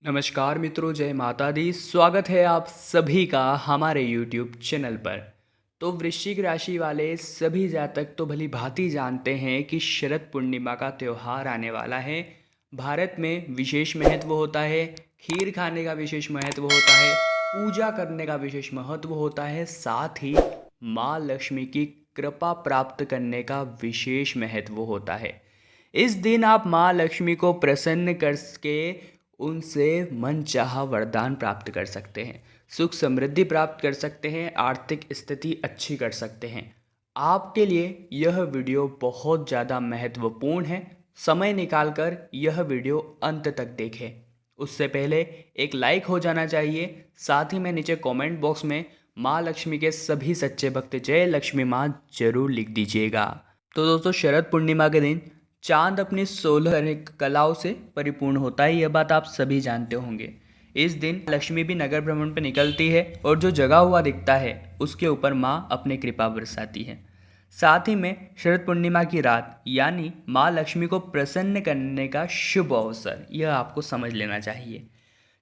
नमस्कार मित्रों, जय माता दी। स्वागत है आप सभी का हमारे YouTube चैनल पर। तो वृश्चिक राशि वाले सभी जातक तो भली भांति जानते हैं कि शरद पूर्णिमा का त्यौहार आने वाला है। भारत में विशेष महत्व होता है, खीर खाने का विशेष महत्व होता है, पूजा करने का विशेष महत्व होता है, साथ ही माँ लक्ष्मी की कृपा प्राप्त करने का विशेष महत्व होता है। इस दिन आप माँ लक्ष्मी को प्रसन्न करके उनसे मनचाहा वरदान प्राप्त कर सकते हैं, सुख समृद्धि प्राप्त कर सकते हैं, आर्थिक स्थिति अच्छी कर सकते हैं। आपके लिए यह वीडियो बहुत ज़्यादा महत्वपूर्ण है। समय निकालकर यह वीडियो अंत तक देखें। उससे पहले एक लाइक हो जाना चाहिए। साथ ही में नीचे कमेंट बॉक्स में माँ लक्ष्मी के सभी सच्चे भक्त जय लक्ष्मी माँ जरूर लिख दीजिएगा। तो दोस्तों, शरद पूर्णिमा के दिन चांद अपनी 16 कलाओं से परिपूर्ण होता है, यह बात आप सभी जानते होंगे। इस दिन लक्ष्मी भी नगर भ्रमण पर निकलती है और जो जगा हुआ दिखता है उसके ऊपर माँ अपनी कृपा बरसाती है। साथ ही में शरद पूर्णिमा की रात यानी माँ लक्ष्मी को प्रसन्न करने का शुभ अवसर, यह आपको समझ लेना चाहिए।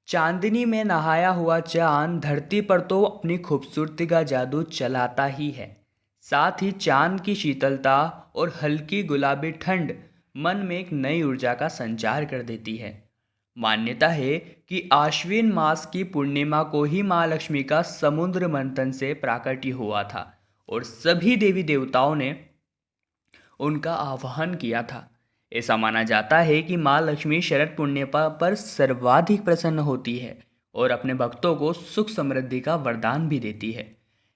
चांदनी में नहाया हुआ चांद धरती पर तो अपनी खूबसूरती का जादू चलाता ही है। साथ ही चांद की शीतलता और हल्की गुलाबी ठंड मन में एक नई ऊर्जा का संचार कर देती है। मान्यता है कि आश्विन मास की पूर्णिमा को ही माँ लक्ष्मी का समुद्र मंथन से प्राकट्य हुआ था और सभी देवी देवताओं ने उनका आह्वान किया था। ऐसा माना जाता है कि माँ लक्ष्मी शरद पूर्णिमा पर सर्वाधिक प्रसन्न होती है और अपने भक्तों को सुख समृद्धि का वरदान भी देती है।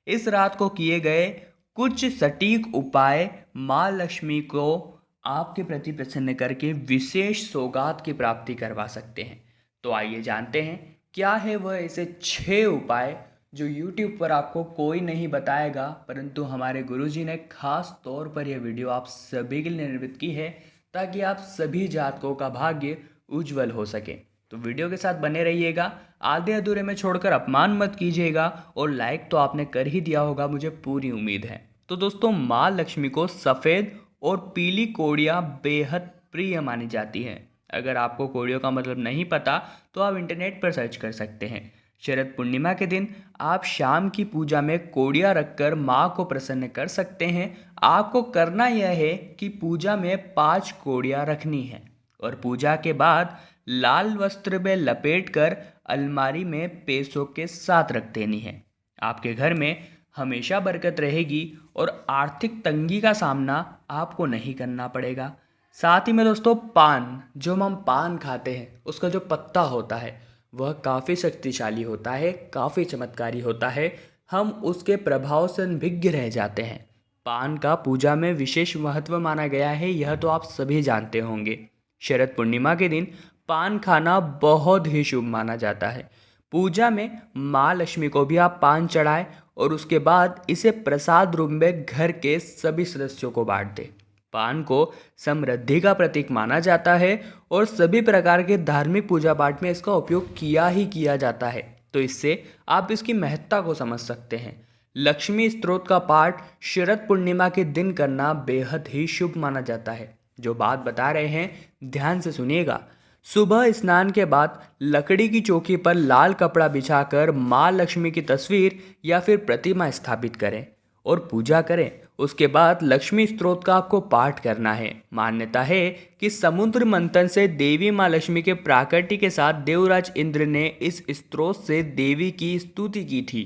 इस रात को किए गए कुछ सटीक उपाय माँ लक्ष्मी को आपके प्रति प्रसन्न करके विशेष सौगात की प्राप्ति करवा सकते हैं। तो आइए जानते हैं क्या है वह ऐसे 6 उपाय जो YouTube पर आपको कोई नहीं बताएगा, परंतु हमारे गुरुजी ने खास तौर पर यह वीडियो आप सभी के लिए निर्मित की है ताकि आप सभी जातकों का भाग्य उज्जवल हो सके। तो वीडियो के साथ बने रहिएगा, आधे अधूरे में छोड़कर अपमान मत कीजिएगा और लाइक तो आपने कर ही दिया होगा, मुझे पूरी उम्मीद है। तो दोस्तों, माँ लक्ष्मी को सफ़ेद और पीली कोड़ियाँ बेहद प्रिय मानी जाती हैं। अगर आपको कोड़ियों का मतलब नहीं पता तो आप इंटरनेट पर सर्च कर सकते हैं। शरद पूर्णिमा के दिन आप शाम की पूजा में कोड़ियाँ रखकर माँ को प्रसन्न कर सकते हैं। आपको करना यह है कि पूजा में 5 कोड़ियाँ रखनी है और पूजा के बाद लाल वस्त्र में लपेटकर अलमारी में पैसों के साथ रख देनी है। आपके घर में हमेशा बरकत रहेगी और आर्थिक तंगी का सामना आपको नहीं करना पड़ेगा। साथ ही में दोस्तों, पान, जो हम पान खाते हैं उसका जो पत्ता होता है वह काफ़ी शक्तिशाली होता है, काफ़ी चमत्कारी होता है। हम उसके प्रभाव से अनभिज्ञ रह जाते हैं। पान का पूजा में विशेष महत्व माना गया है, यह तो आप सभी जानते होंगे। शरद पूर्णिमा के दिन पान खाना बहुत ही शुभ माना जाता है। पूजा में माँ लक्ष्मी को भी आप पान चढ़ाएं और उसके बाद इसे प्रसाद रूप में घर के सभी सदस्यों को बांट दें। पान को समृद्धि का प्रतीक माना जाता है और सभी प्रकार के धार्मिक पूजा पाठ में इसका उपयोग किया ही किया जाता है। तो इससे आप इसकी महत्ता को समझ सकते हैं। लक्ष्मी स्तोत्र का पाठ शरद पूर्णिमा के दिन करना बेहद ही शुभ माना जाता है। जो बात बता रहे हैं ध्यान से सुनिएगा। सुबह स्नान के बाद लकड़ी की चौकी पर लाल कपड़ा बिछाकर माँ लक्ष्मी की तस्वीर या फिर प्रतिमा स्थापित करें और पूजा करें। उसके बाद लक्ष्मी स्तोत्र का आपको पाठ करना है। मान्यता है कि समुद्र मंथन से देवी माँ लक्ष्मी के प्राकट्य के साथ देवराज इंद्र ने इस स्तोत्र से देवी की स्तुति की थी।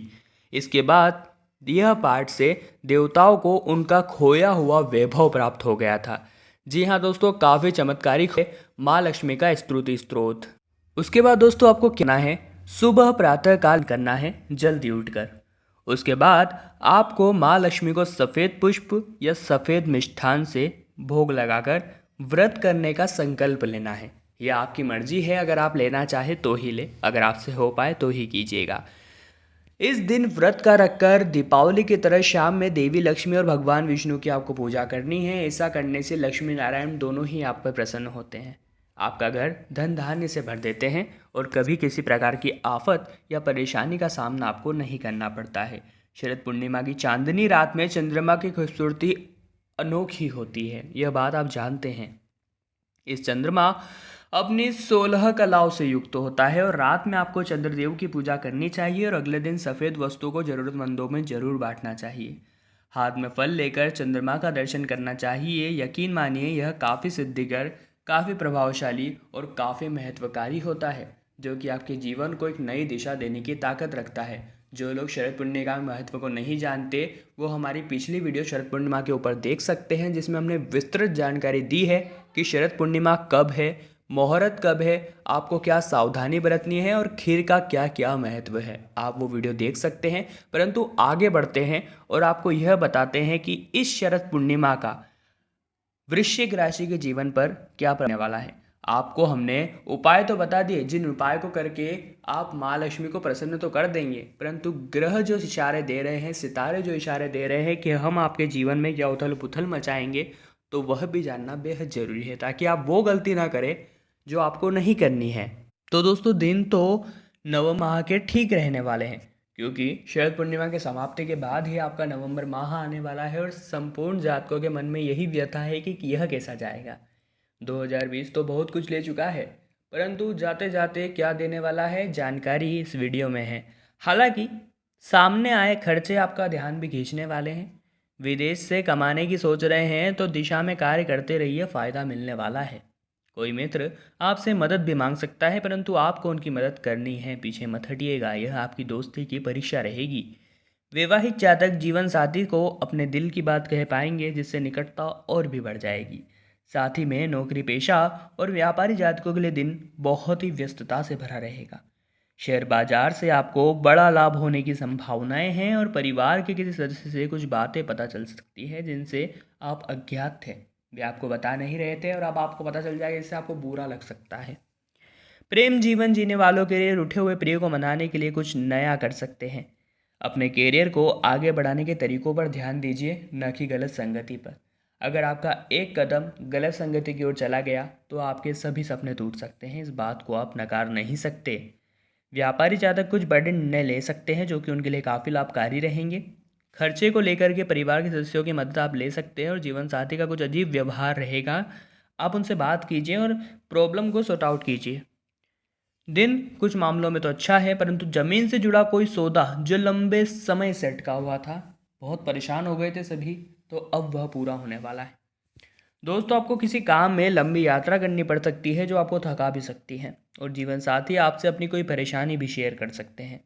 इसके बाद यह पाठ से देवताओं को उनका खोया हुआ वैभव प्राप्त हो गया था। जी हाँ दोस्तों, काफ़ी चमत्कारिक है माँ लक्ष्मी का स्तुति स्तोत्र। उसके बाद दोस्तों आपको क्या करना है, सुबह प्रातः काल करना है जल्दी उठकर। उसके बाद आपको माँ लक्ष्मी को सफ़ेद पुष्प या सफ़ेद मिष्ठान से भोग लगाकर व्रत करने का संकल्प लेना है। यह आपकी मर्जी है, अगर आप लेना चाहे तो ही ले, अगर आपसे हो पाए तो ही कीजिएगा। इस दिन व्रत का रखकर दीपावली की तरह शाम में देवी लक्ष्मी और भगवान विष्णु की आपको पूजा करनी है। ऐसा करने से लक्ष्मी नारायण दोनों ही आप पर प्रसन्न होते हैं, आपका घर धन धान्य से भर देते हैं और कभी किसी प्रकार की आफत या परेशानी का सामना आपको नहीं करना पड़ता है। शरद पूर्णिमा की चांदनी रात में चंद्रमा की खूबसूरती अनोखी होती है, यह बात आप जानते हैं। इस चंद्रमा अपनी 16 कलाओं से युक्त होता है और रात में आपको चंद्रदेव की पूजा करनी चाहिए और अगले दिन सफ़ेद वस्तु को ज़रूरतमंदों में ज़रूर बांटना चाहिए। हाथ में फल लेकर चंद्रमा का दर्शन करना चाहिए। यकीन मानिए यह काफ़ी सिद्धिकर, काफ़ी प्रभावशाली और काफ़ी महत्वकारी होता है, जो कि आपके जीवन को एक नई दिशा देने की ताकत रखता है। जो लोग शरद पूर्णिमा के महत्व को नहीं जानते वो हमारी पिछली वीडियो शरद पूर्णिमा के ऊपर देख सकते हैं, जिसमें हमने विस्तृत जानकारी दी है कि शरद पूर्णिमा कब है, मुहूर्त कब है, आपको क्या सावधानी बरतनी है और खीर का क्या क्या महत्व है। आप वो वीडियो देख सकते हैं। परंतु आगे बढ़ते हैं और आपको यह बताते हैं कि इस शरद पूर्णिमा का वृश्चिक राशि के जीवन पर क्या पड़ने वाला है। आपको हमने उपाय तो बता दिए, जिन उपाय को करके आप माँ लक्ष्मी को प्रसन्न तो कर देंगे, परंतु ग्रह जो इशारे दे रहे हैं, सितारे जो इशारे दे रहे हैं कि हम आपके जीवन में क्या उथल पुथल मचाएंगे, तो वह भी जानना बेहद ज़रूरी है, ताकि आप वो गलती ना करें जो आपको नहीं करनी है। तो दोस्तों, दिन तो नव माह के ठीक रहने वाले हैं, क्योंकि शरद पूर्णिमा के समाप्ति के बाद ही आपका नवंबर माह आने वाला है और संपूर्ण जातकों के मन में यही व्यथा है कि यह कैसा जाएगा। 2020 तो बहुत कुछ ले चुका है, परंतु जाते जाते क्या देने वाला है जानकारी इस वीडियो में है। हालांकि सामने आए खर्चे आपका ध्यान भी खींचने वाले हैं। विदेश से कमाने की सोच रहे हैं तो दिशा में कार्य करते रहिए, फ़ायदा मिलने वाला है। कोई मित्र आपसे मदद भी मांग सकता है, परंतु आपको उनकी मदद करनी है, पीछे मत हटिएगा, यह आपकी दोस्ती की परीक्षा रहेगी। वैवाहिक जातक जीवन साथी को अपने दिल की बात कह पाएंगे, जिससे निकटता और भी बढ़ जाएगी। साथ ही में नौकरी पेशा और व्यापारी जातकों के लिए दिन बहुत ही व्यस्तता से भरा रहेगा। शेयर बाजार से आपको बड़ा लाभ होने की संभावनाएं हैं और परिवार के किसी सदस्य से कुछ बातें पता चल सकती है जिनसे आप अज्ञात थे, वे आपको बता नहीं रहे थे और अब आपको पता चल जाएगा, इससे आपको बुरा लग सकता है। प्रेम जीवन जीने वालों के लिए रूठे हुए प्रिय को मनाने के लिए कुछ नया कर सकते हैं। अपने कैरियर को आगे बढ़ाने के तरीकों पर ध्यान दीजिए, न कि गलत संगति पर। अगर आपका एक कदम गलत संगति की ओर चला गया तो आपके सभी सपने टूट सकते हैं, इस बात को आप नकार नहीं सकते। व्यापारी जातक कुछ बड़े निर्णय ले सकते हैं जो कि उनके लिए काफ़ी लाभकारी रहेंगे। खर्चे को लेकर के परिवार के सदस्यों की मदद आप ले सकते हैं और जीवन साथी का कुछ अजीब व्यवहार रहेगा, आप उनसे बात कीजिए और प्रॉब्लम को सॉर्ट आउट कीजिए। दिन कुछ मामलों में तो अच्छा है, परंतु ज़मीन से जुड़ा कोई सौदा जो लंबे समय से अटका हुआ था, बहुत परेशान हो गए थे सभी, तो अब वह पूरा होने वाला है। दोस्तों, आपको किसी काम में लंबी यात्रा करनी पड़ सकती है जो आपको थका भी सकती है, और जीवन साथी आपसे अपनी कोई परेशानी भी शेयर कर सकते हैं।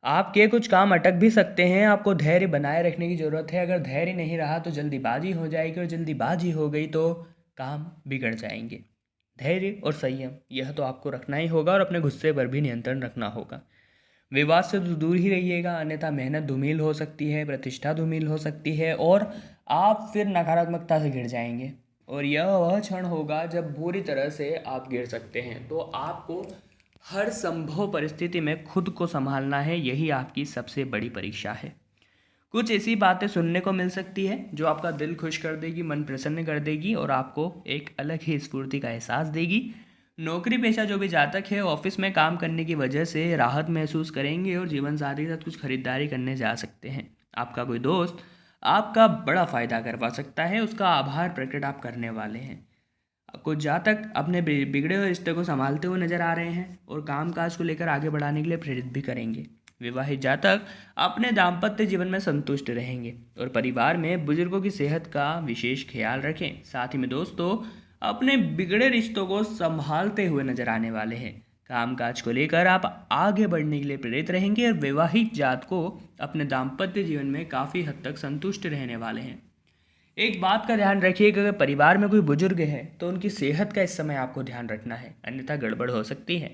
आपके कुछ काम अटक भी सकते हैं, आपको धैर्य बनाए रखने की ज़रूरत है। अगर धैर्य नहीं रहा तो जल्दीबाजी हो जाएगी, और जल्दीबाजी हो गई तो काम बिगड़ जाएंगे। धैर्य और संयम यह तो आपको रखना ही होगा और अपने गुस्से पर भी नियंत्रण रखना होगा। विवाद से तो दूर ही रहिएगा, अन्यथा मेहनत धूमिल हो सकती है, प्रतिष्ठा धूमिल हो सकती है और आप फिर नकारात्मकता से घिर जाएंगे, और यह वह क्षण होगा जब बुरी तरह से आप गिर सकते हैं। तो आपको हर संभव परिस्थिति में खुद को संभालना है, यही आपकी सबसे बड़ी परीक्षा है। कुछ ऐसी बातें सुनने को मिल सकती है जो आपका दिल खुश कर देगी, मन प्रसन्न कर देगी और आपको एक अलग ही स्फूर्ति का एहसास देगी। नौकरी पेशा जो भी जातक है, ऑफिस में काम करने की वजह से राहत महसूस करेंगे और जीवन साथी के साथ कुछ खरीदारी करने जा सकते हैं। आपका कोई दोस्त आपका बड़ा फ़ायदा करवा सकता है, उसका आभार प्रकट आप करने वाले हैं। कुछ जातक अपने बिगड़े हुए रिश्ते को संभालते हुए नजर आ रहे हैं और कामकाज को लेकर आगे बढ़ाने के लिए प्रेरित भी करेंगे। विवाहित जातक अपने दाम्पत्य जीवन में संतुष्ट रहेंगे और परिवार में बुजुर्गों की सेहत का विशेष ख्याल रखें। साथ ही में दोस्तों, अपने बिगड़े रिश्तों को संभालते हुए नजर आने वाले हैं। कामकाज को लेकर आप आगे बढ़ने के लिए प्रेरित रहेंगे और विवाहित जातकों अपने दाम्पत्य जीवन में काफ़ी हद तक संतुष्ट रहने वाले हैं। एक बात का ध्यान रखिए कि अगर परिवार में कोई बुजुर्ग है तो उनकी सेहत का इस समय आपको ध्यान रखना है, अन्यथा गड़बड़ हो सकती है।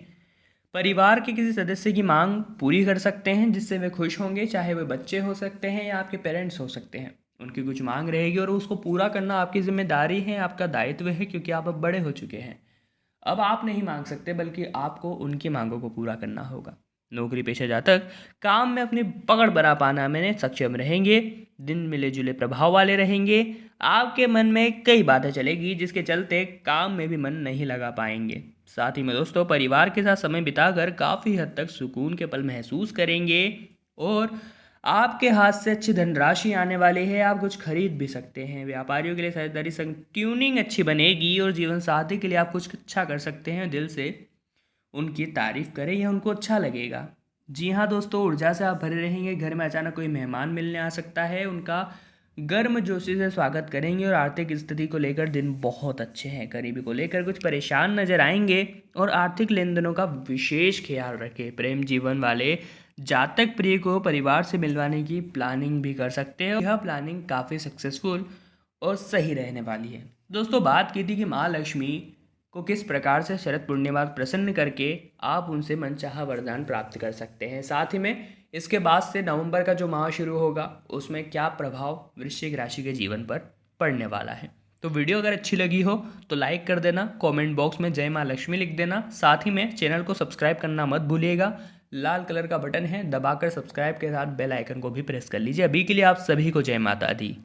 परिवार के किसी सदस्य की मांग पूरी कर सकते हैं जिससे वे खुश होंगे, चाहे वे बच्चे हो सकते हैं या आपके पेरेंट्स हो सकते हैं। उनकी कुछ मांग रहेगी और उसको पूरा करना आपकी जिम्मेदारी है, आपका दायित्व है, क्योंकि आप अब बड़े हो चुके हैं। अब आप नहीं मांग सकते, बल्कि आपको उनकी मांगों को पूरा करना होगा। नौकरी पेशा जातक काम में अपनी पकड़ बना पाना में सक्षम रहेंगे। दिन मिले जुले प्रभाव वाले रहेंगे। आपके मन में कई बातें चलेगी जिसके चलते काम में भी मन नहीं लगा पाएंगे। साथ ही में दोस्तों, परिवार के साथ समय बिताकर काफ़ी हद तक सुकून के पल महसूस करेंगे और आपके हाथ से अच्छी धनराशि आने वाली है, आप कुछ खरीद भी सकते हैं। व्यापारियों के लिए साझेदारी संग ट्यूनिंग अच्छी बनेगी और जीवन साथी के लिए आप कुछ अच्छा कर सकते हैं। दिल से उनकी तारीफ करें, यह उनको अच्छा लगेगा। जी हाँ दोस्तों, ऊर्जा से आप भरे रहेंगे। घर में अचानक कोई मेहमान मिलने आ सकता है, उनका गर्मजोशी से स्वागत करेंगे और आर्थिक स्थिति को लेकर दिन बहुत अच्छे हैं। करीबी को लेकर कुछ परेशान नजर आएंगे और आर्थिक लेन देनों का विशेष ख्याल रखें। प्रेम जीवन वाले जातक प्रिय को परिवार से मिलवाने की प्लानिंग भी कर सकते हैं। यह प्लानिंग काफ़ी सक्सेसफुल और सही रहने वाली है। दोस्तों, बात की थी कि माँ लक्ष्मी को किस प्रकार से शरद पूर्णिमा प्रसन्न करके आप उनसे मनचाहा वरदान प्राप्त कर सकते हैं। साथ ही में इसके बाद से नवंबर का जो माह शुरू होगा उसमें क्या प्रभाव वृश्चिक राशि के जीवन पर पड़ने वाला है। तो वीडियो अगर अच्छी लगी हो तो लाइक कर देना, कमेंट बॉक्स में जय माँ लक्ष्मी लिख देना। साथ ही में चैनल को सब्सक्राइब करना मत भूलिएगा। लाल कलर का बटन है, दबाकर सब्सक्राइब के साथ बेल आइकन को भी प्रेस कर लीजिए। अभी के लिए आप सभी को जय माता दी।